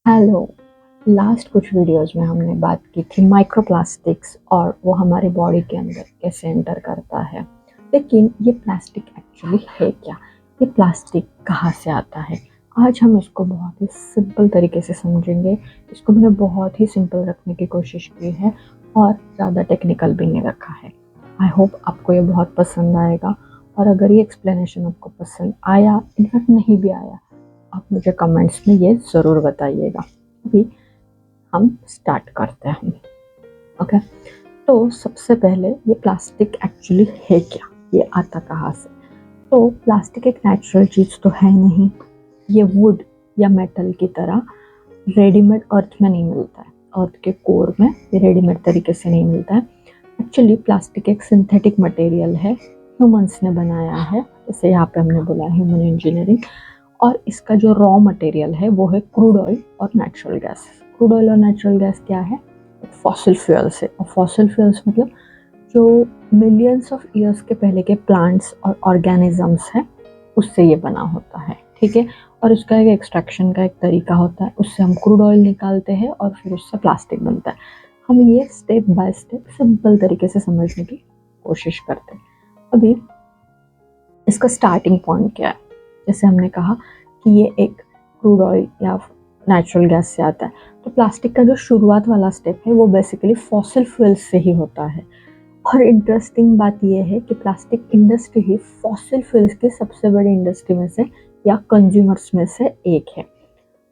Hello. Last कुछ videos में हमने बात की थी माइक्रोप्लास्टिक्स और वो हमारी बॉडी के अंदर कैसे एंटर करता है। लेकिन ये प्लास्टिक एक्चुअली है क्या? ये प्लास्टिक कहाँ से आता है? आज हम इसको बहुत ही सिंपल तरीके से समझेंगे। इसको मैंने बहुत ही सिंपल रखने की कोशिश की है और ज़्यादा टेक्निकल भी नहीं रखा है। आई होप आपको ये बहुत पसंद आएगा। और अगर ये एक्सप्लेनेशन आपको पसंद आया, इनफैक्ट नहीं भी आया, आप मुझे कमेंट्स में ये ज़रूर बताइएगा। अभी हम स्टार्ट करते हैं। ओके, तो सबसे पहले ये प्लास्टिक एक्चुअली है क्या, ये आता कहाँ से? तो प्लास्टिक एक नेचुरल चीज़ तो है नहीं। ये वुड या मेटल की तरह रेडीमेड अर्थ में नहीं मिलता है। अर्थ के कोर में ये रेडीमेड तरीके से नहीं मिलता है। एक्चुअली प्लास्टिक एक सिंथेटिक मटेरियल है, ह्यूमंस ने बनाया है। जैसे यहाँ पे हमने बोला ह्यूमन इंजीनियरिंग। और इसका जो रॉ मटेरियल है वो है क्रूड ऑयल और नेचुरल गैस। क्रूड ऑयल और नेचुरल गैस क्या है? फॉसिल फ्यूल्स है। और फॉसिल फ्यूल्स मतलब जो मिलियंस ऑफ ईयर्स के पहले के प्लांट्स और ऑर्गेनिजम्स हैं, उससे ये बना होता है। ठीक है। और इसका एक एक्सट्रैक्शन का एक तरीका होता है, उससे हम क्रूड ऑयल निकालते हैं और फिर उससे प्लास्टिक बनता है। हम ये स्टेप बाय स्टेप सिंपल तरीके से समझने की कोशिश करते हैं। अभी इसका स्टार्टिंग पॉइंट क्या है? जैसे हमने कहा कि ये एक क्रूड ऑयल या नेचुरल गैस से आता है, तो प्लास्टिक का जो शुरुआत वाला स्टेप है वो बेसिकली फॉसिल फ्यूल्स से ही होता है। और इंटरेस्टिंग बात यह है कि प्लास्टिक इंडस्ट्री ही फॉसिल फ्यूल्स की सबसे बड़ी इंडस्ट्री में से या कंज्यूमर्स में से एक है।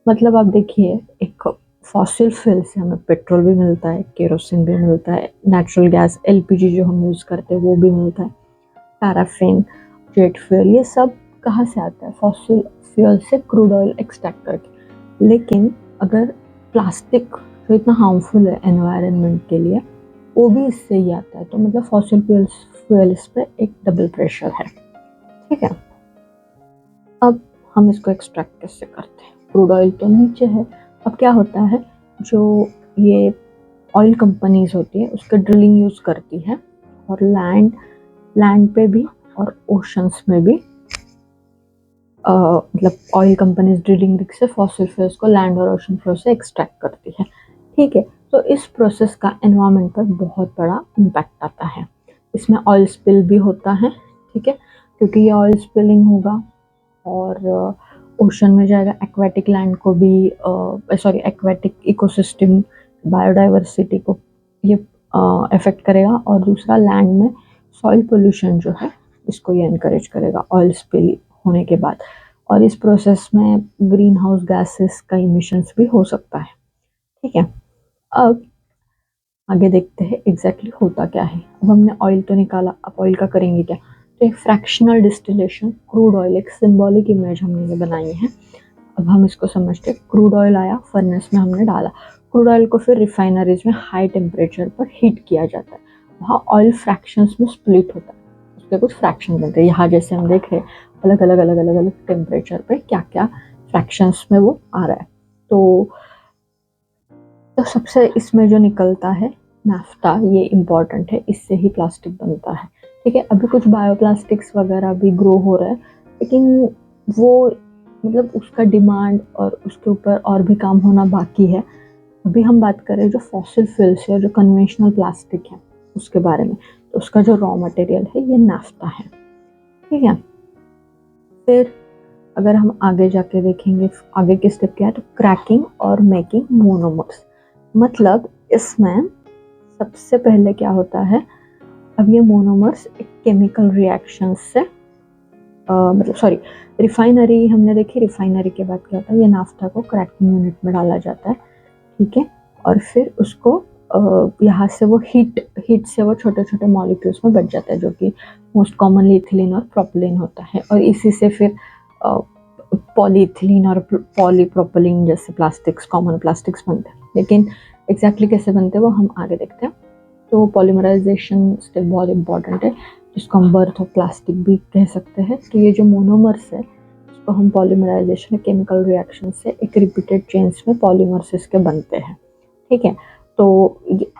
मतलब आप देखिए, एक फॉसिल फ्यूल से हमें पेट्रोल भी मिलता है, केरोसिन भी मिलता है, नेचुरल गैस एलपीजी जो हम यूज़ करते हैं वो भी मिलता है, पैराफिन, जेट फ्यूल, ये सब कहाँ से आता है? फॉसिल फ्यूल से क्रूड ऑयल एक्सट्रैक्ट करके। लेकिन अगर प्लास्टिक जो इतना हार्मफुल है एनवायरनमेंट के लिए, वो भी इससे ही आता है। तो मतलब फॉसिल फ्यूल्स पे एक डबल प्रेशर है। ठीक है। अब हम इसको एक्सट्रैक्ट कैसे करते हैं? क्रूड ऑयल तो नीचे है। अब क्या होता है, जो ये ऑयल कंपनीज होती है उसका ड्रिलिंग यूज़ करती है और लैंड पे भी और ओशंस में भी मतलब ऑयल कंपनीज ड्रिलिंग रिग से फॉसिल फ्यूल्स को लैंड और ओशन फ्लो से एक्सट्रैक्ट करती है। ठीक है। तो इस प्रोसेस का एनवायरनमेंट पर बहुत बड़ा इम्पैक्ट आता है। इसमें ऑयल स्पिल भी होता है। ठीक है। क्योंकि ये ऑयल स्पिलिंग होगा और ओशन में जाएगा, एक्वेटिक लैंड को भी एक्वेटिक इकोसिस्टम, बायोडाइवर्सिटी को ये अफेक्ट करेगा। और दूसरा, लैंड में सॉइल पोल्यूशन जो है इसको ये इनकरेज करेगा ऑयल स्पिल होने के बाद। और इस प्रोसेस में ग्रीन हाउस गैसेस का इमिशंस भी हो सकता है। ठीक है। अब आगे देखते हैं एग्जैक्टली होता क्या है। अब हमने ऑयल तो निकाला, अब ऑयल का करेंगे क्या? तो एक फ्रैक्शनल डिस्टिलेशन, क्रूड ऑयल, एक सिंबॉलिक इमेज हमने ये बनाई है। अब हम इसको समझते हैं। क्रूड ऑयल आया, फर्नेस में हमने डाला। क्रूड ऑयल को फिर रिफाइनरीज में हाई टेम्परेचर पर हीट किया जाता है। वहाँ ऑयल फ्रैक्शंस में स्प्लिट होता है, उसके कुछ फ्रैक्शन बनते हैं। यहाँ जैसे हम देख रहे हैं अलग अलग अलग अलग अलग टेम्परेचर पे क्या क्या फ्रैक्शंस में वो आ रहा है। तो सबसे इसमें जो निकलता है नाफ्ता, ये इम्पॉर्टेंट है, इससे ही प्लास्टिक बनता है। ठीक है। अभी कुछ बायोप्लास्टिक्स वगैरह भी ग्रो हो रहा है, लेकिन वो मतलब उसका डिमांड और उसके ऊपर और भी काम होना बाकी है। अभी हम बात करें जो फॉसिल फ्यूल्स है, जो कन्वेंशनल प्लास्टिक है, उसके बारे में। तो उसका जो रॉ मटेरियल है ये नाफ्ता है। ठीक है। फिर अगर हम आगे जाके देखेंगे आगे के स्टेप क्या है, तो क्रैकिंग और मेकिंग मोनोमर्स। मतलब इसमें सबसे पहले क्या होता है, अब ये मोनोमर्स एक केमिकल रिएक्शन से रिफाइनरी हमने देखी, रिफाइनरी के बाद क्या होता है, ये नाफ्ता को क्रैकिंग यूनिट में डाला जाता है। ठीक है। और फिर उसको यहाँ से वो हीट से वो छोटे छोटे मॉलिक्यूल्स में बच जाता है, जो कि मोस्ट कॉमनली इथिलीन और प्रोपिलीन होता है। और इसी से फिर पॉलीइथिलीन और पॉलीप्रोपिलीन जैसे प्लास्टिक्स, कॉमन प्लास्टिक्स बनते हैं। लेकिन एग्जैक्टली कैसे बनते हैं वो हम आगे देखते हैं। तो पॉलीमराइजेशन स्टेप बहुत इंपॉर्टेंट है, जिसको हम बर्थ ऑफ प्लास्टिक भी कह सकते हैं। तो ये जो मोनोमर्स है उसको हम पॉलीमराइजेशन केमिकल रिएक्शन से एक रिपीटेड चेन्स में पॉलीमर्स इसके बनते हैं। ठीक है। तो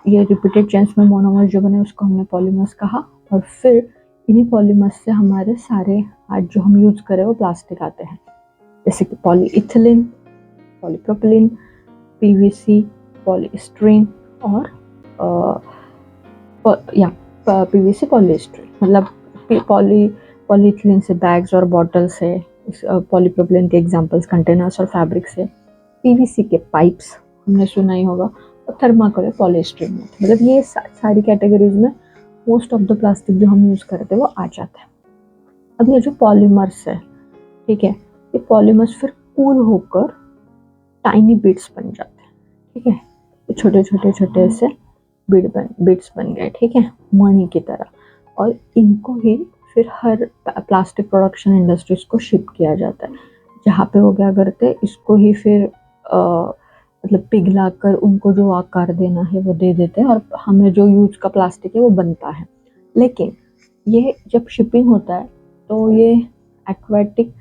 ये रिपीटेड चेन्स में मोनोमर्स जो बने उसको हमने पॉलीमर्स कहा। और फिर इन्हीं पॉलीमर्स से हमारे सारे आज जो हम यूज करें वो प्लास्टिक आते हैं, जैसे कि पॉलीइथिलीन, पॉलीप्रोपिलीन, पीवीसी, पॉलीस्टीरीन और पीवीसी पॉलीस्टीरीन, मतलब पॉलीथीन से बैग्स और बॉटल्स है, पॉलीप्रोपिलीन के एग्जांपल्स कंटेनर्स और फैब्रिक्स है, पीवीसी के पाइप्स हमने सुना ही होगा, और थर्माकोल, पॉलीस्टीरीन, मतलब ये सारी कैटेगरीज में मोस्ट ऑफ द प्लास्टिक जो हम यूज करते हैं वो आ जाता है। अब ये जो पॉलीमर्स है, ठीक है, ये पॉलीमर्स फिर कूल होकर टाइनी बिट्स बन जाते हैं, ठीक है, ये छोटे छोटे छोटे से बिट्स बन गए, ठीक है, मणि की तरह, और इनको ही फिर हर प्लास्टिक प्रोडक्शन इंडस्ट्रीज को शिप किया जाता है, जहाँ पे वो क्या करते हैं, इसको ही फिर मतलब पिघला कर उनको जो आकार देना है वो दे देते हैं, और हमें जो यूज का प्लास्टिक है वो बनता है। लेकिन ये जब शिपिंग होता है तो ये एक्वेटिक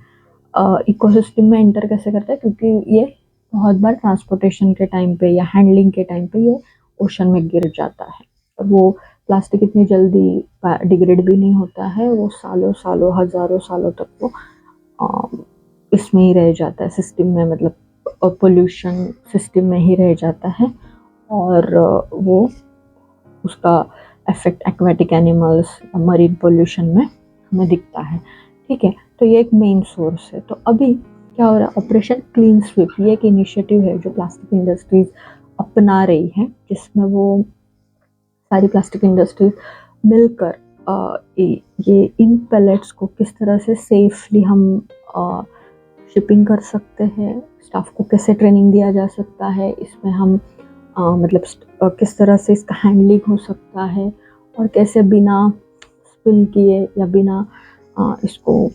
इकोसिस्टम में एंटर कैसे करता है, क्योंकि ये बहुत बार ट्रांसपोर्टेशन के टाइम पे या हैंडलिंग के टाइम पे ये ओशन में गिर जाता है, और वो प्लास्टिक इतनी जल्दी डिग्रेड भी नहीं होता है, वो सालों सालों हजारों सालों तक वो इसमें ही रह जाता है सिस्टम में, मतलब पोल्यूशन सिस्टम में ही रह जाता है, और वो उसका effect aquatic animals, marine pollution में हमें दिखता है, ठीक है। तो ये एक मेन सोर्स है। तो अभी क्या हो रहा है, ऑपरेशन क्लीन स्वीप, ये एक इनिशिएटिव है जो प्लास्टिक इंडस्ट्रीज अपना रही है, जिसमें वो सारी प्लास्टिक इंडस्ट्रीज मिलकर ये इन पैलेट्स को किस तरह से सेफली हम शिपिंग कर सकते हैं, स्टाफ को कैसे ट्रेनिंग दिया जा सकता है, इसमें हम मतलब किस तरह से इसका हैंडलिंग हो सकता है, और कैसे बिना स्पिल किए या बिना इसको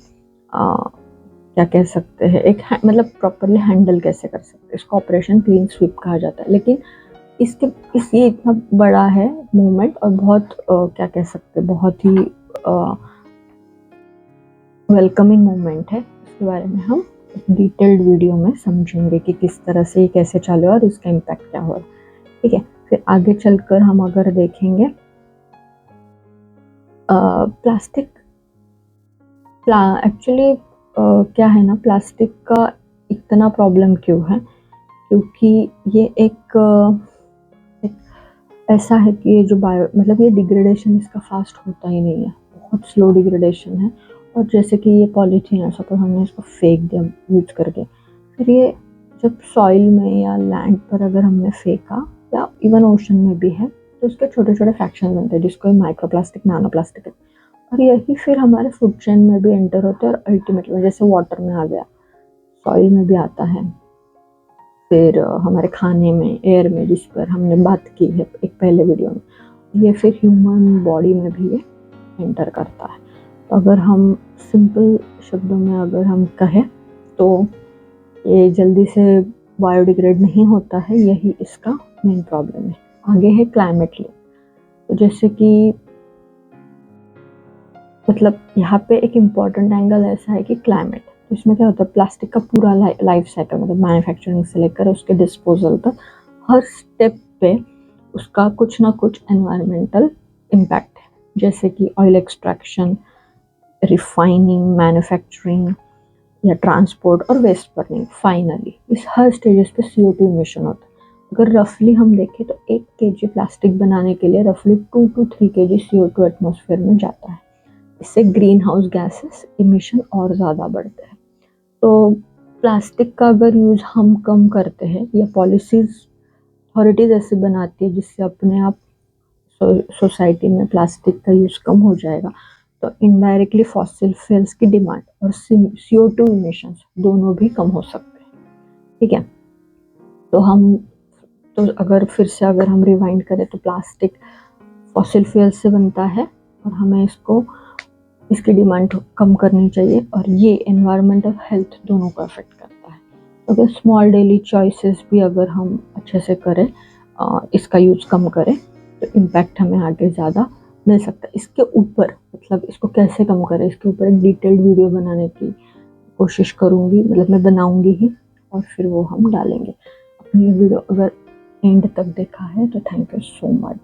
क्या कह सकते हैं, एक मतलब प्रॉपरली हैंडल कैसे कर सकते हैं, इसको ऑपरेशन क्लीन स्वीप कहा जाता है। लेकिन ये इतना बड़ा है मूवमेंट, और बहुत क्या कह सकते हैं, बहुत ही वेलकमिंग मूवमेंट है। इसके बारे में हम डिटेल्ड वीडियो में समझेंगे कि किस तरह से ये कैसे चालू है और इसका इम्पैक्ट क्या हो रहा है, ठीक है। फिर आगे चलकर हम अगर देखेंगे प्लास्टिक एक्चुअली क्या है ना, प्लास्टिक का इतना प्रॉब्लम क्यों है, क्योंकि ये एक ऐसा है कि ये जो मतलब ये डिग्रेडेशन इसका फास्ट होता ही नहीं है, बहुत स्लो डिग्रेडेशन है। और जैसे कि ये पॉलीथीन है, सपोज हमने इसको फेंक दिया यूज करके, फिर ये जब सॉइल में या लैंड पर अगर हमने फेंका, या इवन ओशन में भी है, तो उसके छोटे छोटे फ्रैक्शन बनते हैं, जिसको माइक्रो प्लास्टिक, नैनो प्लास्टिक है, और यही फिर हमारे फूड चेन में भी एंटर होते हैं, और अल्टीमेटली जैसे वाटर में आ गया, सॉइल में भी आता है, फिर हमारे खाने में, एयर में, जिस पर हमने बात की है एक पहले वीडियो में, ये फिर ह्यूमन बॉडी में भी ये एंटर करता है। तो अगर हम सिंपल शब्दों में अगर हम कहें तो ये जल्दी से बायोडिग्रेड नहीं होता है, यही इसका मेन प्रॉब्लम है। आगे है क्लाइमेट लिंक। तो जैसे कि मतलब यहाँ पे एक इम्पॉर्टेंट एंगल ऐसा है कि क्लाइमेट, तो इसमें क्या होता है, प्लास्टिक का पूरा लाइफ साइकिल, मतलब मैन्युफैक्चरिंग से लेकर उसके डिस्पोजल तक, हर स्टेप पे उसका कुछ ना कुछ एनवायरमेंटल इम्पैक्ट है, जैसे कि ऑयल एक्सट्रैक्शन, रिफाइनिंग, मैन्युफैक्चरिंग या ट्रांसपोर्ट और वेस्ट बर्निंग। फाइनली इस हर स्टेजेस पे CO2 इमिशन होता है। अगर रफली हम देखें तो 1 kg प्लास्टिक बनाने के लिए रफली 2 to 3 kg CO2 एटमॉस्फेयर में जाता है। इससे ग्रीन हाउस गैसेस इमिशन और ज़्यादा बढ़ते हैं। तो प्लास्टिक का अगर यूज़ हम कम करते हैं, या पॉलिसीज अथॉरिटीज़ ऐसे बनाती है जिससे अपने आप सोसाइटी में प्लास्टिक का यूज़ कम हो जाएगा, तो इनडायरेक्टली फॉसिल फ्यूल्स की डिमांड और CO2 इमिशंस दोनों भी कम हो सकते हैं, ठीक है। तो अगर फिर से अगर हम रिवाइंड करें तो प्लास्टिक फॉसिल फ्यूल से बनता है, और हमें इसकी डिमांड कम करनी चाहिए, और ये एनवायरमेंट और हेल्थ दोनों को अफेक्ट करता है। तो अगर स्मॉल डेली चॉइसेस भी अगर हम अच्छे से करें, इसका यूज़ कम करें, तो इम्पैक्ट हमें आगे ज़्यादा मिल सकता है। इसके ऊपर मतलब इसको कैसे कम करें, इसके ऊपर एक डिटेल्ड वीडियो बनाने की कोशिश करूँगी, मतलब मैं बनाऊँगी ही, और फिर वो हम डालेंगे। अपनी वीडियो अगर एंड तक देखा है तो थैंक यू सो मच।